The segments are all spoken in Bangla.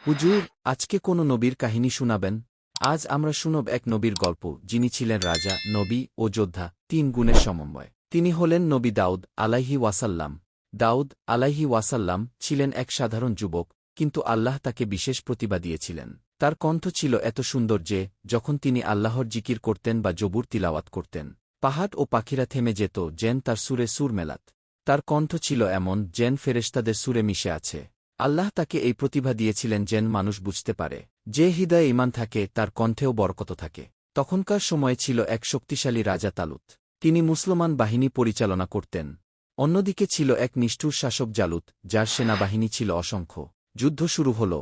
হুজুর, আজকে কোনো নবীর কাহিনী শুনাবেন? আজ আমরা শুনব এক নবীর গল্প, যিনি ছিলেন রাজা, নবী ও যোদ্ধা, তিন গুণের সমন্বয়। তিনি হলেন নবী দাউদ আলাইহি ওয়াসাল্লাম। দাউদ আলাইহি ওয়াসাল্লাম ছিলেন এক সাধারণ যুবক, কিন্তু আল্লাহ তাকে বিশেষ প্রতিভা দিয়েছিলেন। তার কণ্ঠ ছিল এত সুন্দর যে, যখন তিনি আল্লাহর জিকির করতেন বা জবুর তিলাওয়াত করতেন, পাহাড় ও পাখিরা থেমে যেত যেন তার সুরে সুর মেলাত। তার কণ্ঠ ছিল এমন যেন ফেরেশতাদের সুরে মিশে আছে। আল্লাহ তাকে এই প্রতিভা দিয়েছিলেন যেন মানুষ বুঝতে পারে, যে হৃদয়ে ঈমান থাকে তার কণ্ঠেও বরকত থাকে। তখনকার সময়ে ছিল এক শক্তিশালী রাজা তালুত। তিনি মুসলমান বাহিনী পরিচালনা করতেন। অন্যদিকে ছিল এক নিষ্ঠুর শাসক জালুত, যার সেনাবাহিনী ছিল অসংখ্য। যুদ্ধ শুরু হল।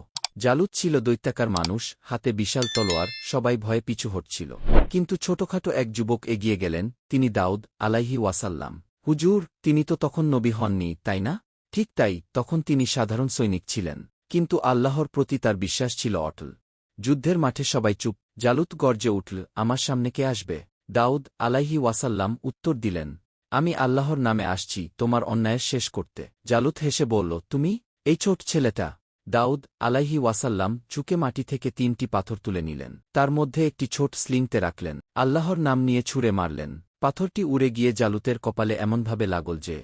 জালুত ছিল দৈত্যাকার মানুষ, হাতে বিশাল তলোয়ার, সবাই ভয়ে পিছু হটছিল। কিন্তু ছোটখাটো এক যুবক এগিয়ে গেলেন, তিনি দাউদ আলাইহি ওয়াসাল্লাম। হুজুর, তিনি তো তখন নবী হননি, তাই না? ঠিক তাই, তখন তিনি সাধারণ সৈনিক ছিলেন। কিন্তু আল্লাহর প্রতি তার বিশ্বাস ছিল অটল। যুদ্ধের মাঠে সবাই চুপ। জালুত গর্জে উঠল, আমার সামনে কে আসবে? দাউদ আলাইহি ওয়াসাল্লাম উত্তর দিলেন, আমি আল্লাহর নামে আসছি তোমার অন্যায়ের শেষ করতে। জালুত হেসে বলল, তুমি, এই ছোট ছেলেটা? দাউদ আলাইহি ওয়াসাল্লাম চুকে মাটি থেকে 3টি পাথর তুলে নিলেন, তার মধ্যে একটি ছোট স্লিংতে রাখলেন, আল্লাহর নাম নিয়ে ছুঁড়ে মারলেন। পাথরটি উড়ে গিয়ে জালুতের কপালে এমনভাবে লাগল যে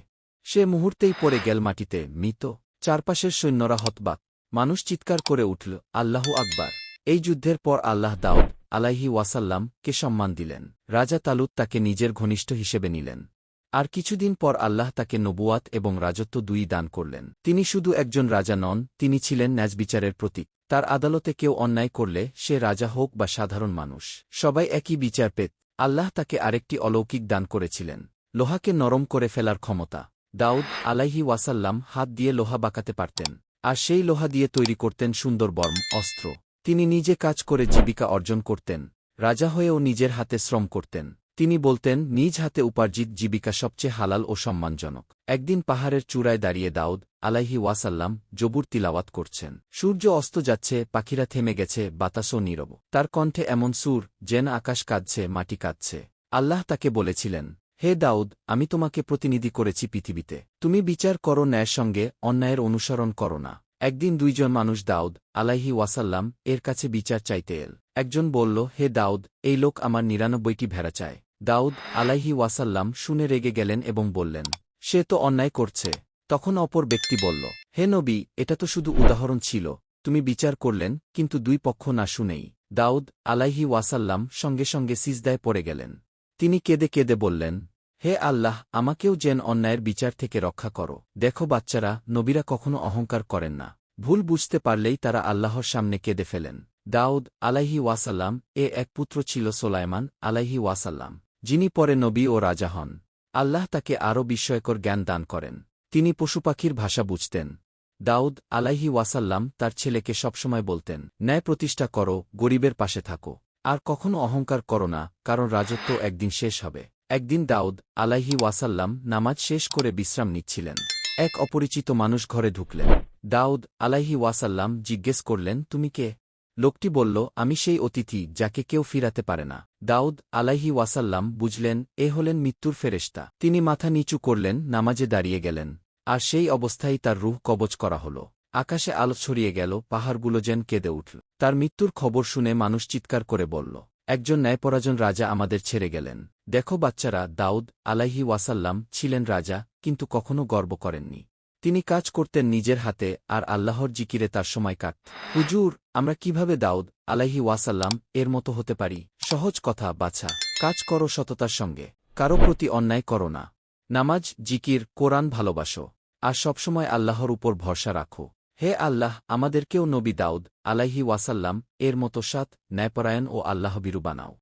সে মুহূর্তেই পড়ে গেল মাটিতে, মৃত। চারপাশের সৈন্যরা হতবাক। মানুষ চিৎকার করে উঠল, আল্লাহু আকবার। এই যুদ্ধের পর আল্লাহ দাউদ আলাইহি ওয়াসাল্লাম কে সম্মান দিলেন। রাজা তালুত তাকে নিজের ঘনিষ্ঠ হিসেবে নিলেন। আর কিছুদিন পর আল্লাহ তাকে নবুয়াত এবং রাজত্ব দুই দান করলেন। তিনি শুধু একজন রাজা নন, তিনি ছিলেন ন্যায়বিচারের প্রতীক। তার আদালতে কেউ অন্যায় করলে, সে রাজা হোক বা সাধারণ মানুষ, সবাই একই বিচার পেত। আল্লাহ তাকে আরেকটি অলৌকিক দান করেছিলেন, লোহাকে নরম করে ফেলার ক্ষমতা। দাউদ আলাইহি ওয়াসাল্লাম হাত দিয়ে লোহা বাঁকাতে পারতেন, আর সেই লোহা দিয়ে তৈরি করতেন সুন্দর বর্ম, অস্ত্র। তিনি নিজে কাজ করে জীবিকা অর্জন করতেন। রাজা হয়েও নিজের হাতে শ্রম করতেন। তিনি বলতেন, নিজ হাতে উপার্জিত জীবিকা সবচেয়ে হালাল ও সম্মানজনক। একদিন পাহাড়ের চূড়ায় দাঁড়িয়ে দাউদ আলাইহি ওয়াসাল্লাম জবুর তিলাওয়াত করছেন। সূর্য অস্ত যাচ্ছে, পাখিরা থেমে গেছে, বাতাসও নীরব। তার কণ্ঠে এমন সুর যেন আকাশ কাঁদছে, মাটি কাঁদছে। আল্লাহ তাকে বলেছিলেন, হে দাউদ, আমি তোমাকে প্রতিনিধি করেছি পৃথিবীতে। তুমি বিচার করো, ন্যায়ের সঙ্গে অন্যায়ের অনুসরণ করো না। একদিন দুইজন মানুষ দাউদ আলাইহি ওয়াসাল্লাম এর কাছে বিচার চাইতে এল। একজন বলল, হে দাউদ, এই লোক আমার 99টি ভেড়া চায়। দাউদ আলাইহি ওয়াসাল্লাম শুনে রেগে গেলেন এবং বললেন, সে তো অন্যায় করছে। তখন অপর ব্যক্তি বলল, হে নবী, এটা তো শুধু উদাহরণ ছিল। তুমি বিচার করলেন, কিন্তু দুই পক্ষ না শুনেই দাউদ আলাইহি ওয়াসাল্লাম সঙ্গে সঙ্গে সিজদায় পড়ে গেলেন। তিনি কেঁদে কেঁদে বললেন, হে আল্লাহ, আমাকেও যেন অন্যায়ের বিচার থেকে রক্ষা করো। দেখো বাচ্চারা, নবীরা কখনো অহংকার করেন না। ভুল বুঝতে পারলেই তারা আল্লাহর সামনে কেঁদে ফেলেন। দাউদ আলাইহি ওয়াসাল্লাম এক পুত্র ছিল সোলাইমান আলাইহি ওয়াসাল্লাম, যিনি পরে নবী ও রাজা হন। আল্লাহ তাকে আরও বিস্ময়কর জ্ঞান দান করেন। তিনি পশুপাখির ভাষা বুঝতেন। দাউদ আলাইহি ওয়াসাল্লাম তার ছেলেকে সবসময় বলতেন, ন্যায় প্রতিষ্ঠা করো, গরিবের পাশে থাকো, আর কখনো অহংকার করো না, কারণ রাজত্ব একদিন শেষ হবে। একদিন দাউদ আলাইহি ওয়াসাল্লাম নামাজ শেষ করে বিশ্রাম নিচ্ছিলেন। এক অপরিচিত মানুষ ঘরে ঢুকলেন। দাউদ আলাইহি ওয়াসাল্লাম জিজ্ঞেস করলেন, তুমি কে? লোকটি বলল, আমি সেই অতিথি যাকে কেউ ফিরাতে পারে না। দাউদ আলাইহি ওয়াসাল্লাম বুঝলেন, এ হলেন মৃত্যুর ফেরেশতা। তিনি মাথা নিচু করলেন, নামাজে দাঁড়িয়ে গেলেন। আর সেই অবস্থায় তার রূহ কবজ করা হল। আকাশে আলো ছড়িয়ে গেল, পাহাড়গুলো যেন কেঁদে উঠল। তার মৃত্যুর খবর শুনে মানুষ চিৎকার করে বলল, একজন ন্যায়পরায়ণ রাজা আমাদের ছেড়ে গেলেন। দেখো বাচ্চারা, দাউদ আলাইহি ওয়াসাল্লাম ছিলেন রাজা, কিন্তু কখনো গর্ব করেননি। তিনি কাজ করতেন নিজের হাতে, আর আল্লাহর জিকিরে তার সময় কাটত। হুজুর, আমরা কিভাবে দাউদ আলাইহি ওয়াসাল্লাম এর মতো হতে পারি? সহজ কথা, বাছা, কাজ করো সততার সঙ্গে, কারো প্রতি অন্যায় করো না। নামাজ, জিকির, কোরআন ভালোবাসো, আর সবসময় আল্লাহর উপর ভরসা রাখো। হে আল্লাহ, আমাদেরকেও নবী দাউদ আলাইহি ওয়াসাল্লাম এর মতো সৎ, ন্যায়পরায়ণ ও আল্লাহভীরু বানাও।